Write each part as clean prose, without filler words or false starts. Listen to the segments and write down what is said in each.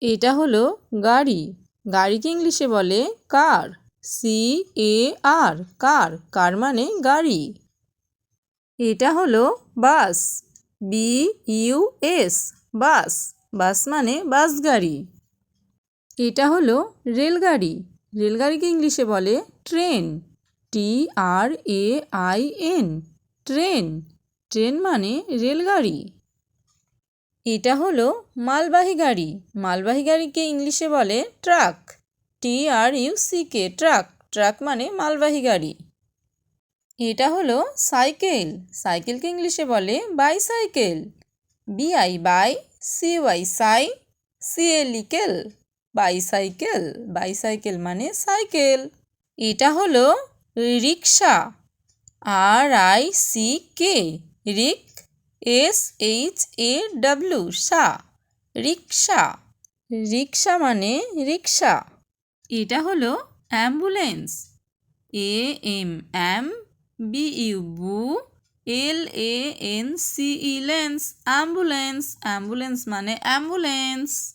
এটা হলো গাড়ি। গাড়িকে ইংলিশে বলে কার। CAR, কার। কার মানে গাড়ি। এটা হলো বাস। BUS, বাস। বাস মানে বাস গাড়ি। এটা হলো রেলগাড়ি। রেলগাড়িকে ইংলিশে বলে ট্রেন। TRAIN, train. ট্রেন মানে রেলগাড়ি। এটা হলো মালবাহী গাড়ি। মালবাহী গাড়িকে ইংলিশে বলে ট্রাক। TRUCK, truck. ট্রাক মানে মালবাহী গাড়ি। এটা হলো সাইকেল। সাইকেলকে ইংলিশে বলে bicycle. BI, bi. CY, cy. CLE, cle. Bicycle. Bicycle মানে সাইকেল। এটা হলো রিক্সা। RICK, রিক। SHAW, সা। রিক্সা। রিক্সা মানে রিক্সা। এটা হলো অ্যাম্বুলেন্স। AMBU, বু। LANCE, লেন্স। অ্যাম্বুলেন্স। অ্যাম্বুলেন্স মানে অ্যাম্বুলেন্স।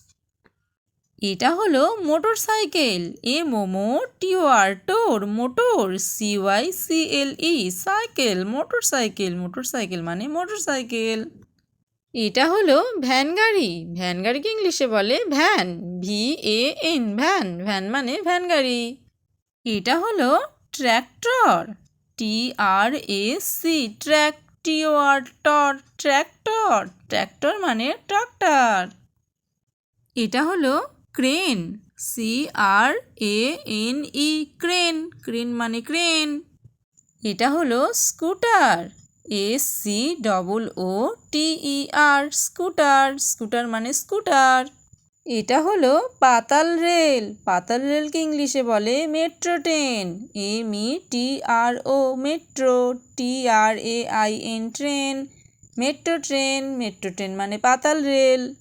এটা হলো মোটর সাইকেল। MOTOR, টোর। Motor. CYCLE, cycle. Motorcycle. Motorcycle মানে মোটর সাইকেল। এটা হলো ভ্যান গাড়ি। ভ্যান গাড়িকে ইংলিশে বলে ভ্যান। VAN, van. ভ্যান মানে ভ্যান গাড়ি। এটা হলো ট্র্যাক্টর। TRAC, ট্র্যাক। TOR, টর। ট্র্যাক্টর। ট্র্যাক্টর মানে ট্রাক্টর। এটা হলো ক্রেন। CRANE, crane. ক্রেন মানে ক্রেন। এটা হলো স্কুটার। SCOOTER, scooter. স্কুটার মানে স্কুটার। এটা হলো পাতাল রেল। পাতাল রেলকে ইংলিশে বলে metro train. METRO, metro. TRAIN, train. Metro train. Metro train মানে পাতাল রেল।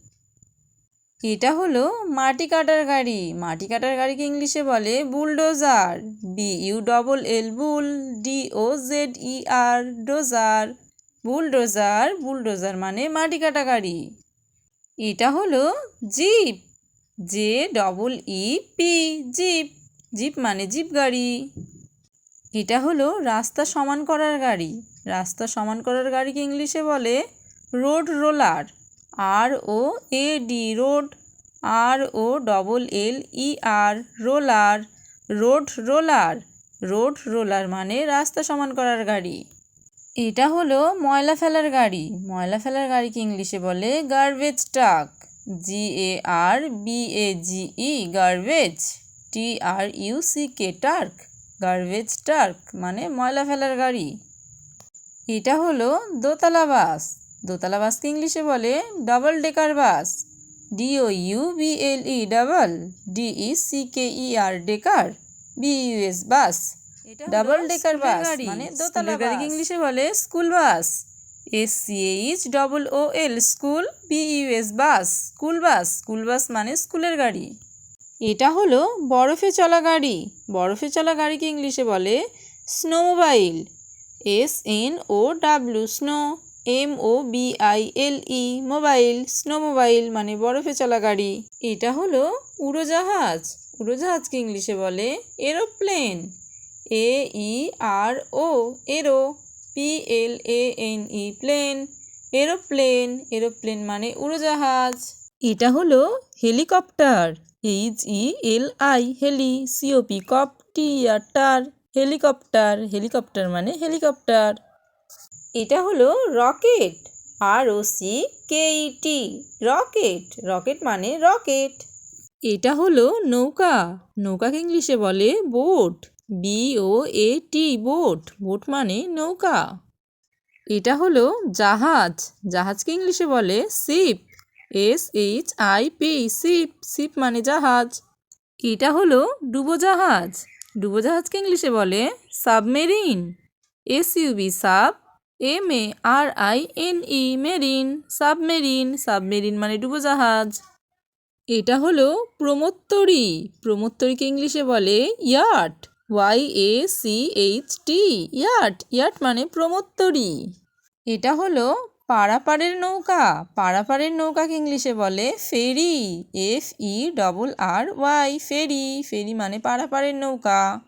এটা হলো মাটি কাটার গাড়ি। মাটি কাটার গাড়িকে ইংলিশে বলে bulldozer. BULL, bull. DOZER, dozer. Bulldozer. Bulldozer মানে মাটি কাটা গাড়ি। এটা হলো জিপ। JEEP, jeep. জিপ মানে জিপ গাড়ি। এটা হলো রাস্তা সমান করার গাড়ি। রাস্তা সমান করার গাড়িকে ইংলিশে বলে road roller. ROAD, road. ROLLER, roller. Road roller. Road roller মানে রাস্তা সমান করার গাড়ি। এটা হলো ময়লা ফেলার গাড়ি। ময়লা ফেলার গাড়িকে ইংলিশে বলে garbage truck. GARBAGE, garbage. TRUCK, truck. Garbage truck মানে ময়লা ফেলার গাড়ি। এটা হলো দোতলা বাস। দোতলা বাসকে ইংলিশে বলে double decker bus. DOUBLE, double. DECKER, decker. BUS, bus. Double decker bus মানে দোতলা গাড়িকে ইংলিশে বলে school bus. SCHOOL, school. BUS, bus. School bus. School bus মানে স্কুলের গাড়ি। এটা হলো বরফে চলা গাড়ি। বরফে চলা গাড়িকে ইংলিশে বলে snowmobile. SNOW, snow. MOBILE, mobile. Snowmobile মানে বরফে চলা গাড়ি। এটা হলো উড়োজাহাজ। উড়োজাহাজকে ইংলিশে বলে aeroplane. AERO, aero. PLANE, plane. Aeroplane. Aeroplane মানে উড়োজাহাজ। এটা হলো helicopter. HELI, heli. COP, cop. TER, helicopter. Helicopter মানে হেলিকপ্টার। এটা হলো রকেট। ROCKET, rocket. রকেট মানে রকেট। এটা হলো নৌকা। নৌকাকে ইংলিশে বলে বোট। BOAT, boat. বোট মানে নৌকা। এটা হলো জাহাজ। জাহাজকে ইংলিশে বলে শিপ। SHIP, sheep. শিপ মানে জাহাজ। এটা হলো ডুবোজাহাজ। ডুবোজাহাজকে ইংলিশে বলে submarine. SUB, sub. MARINE, marine. Submarine. Submarine মানে ডুবোজাহাজ। এটা হলো প্রমোত্তরী। প্রমোত্তরীকে ইংলিশে বলে ইয়াট। YACHT, yacht. ইয়াট মানে প্রমোত্তরী। এটা হলো পারাপারের নৌকা, পারাপারের নৌকাকে ইংলিশে বলে ফেরি, FERRY, ফেরি, ফেরি মানে পারাপারের নৌকা।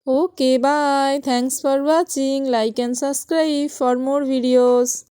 Okay bye, thanks for watching, like and subscribe for more videos.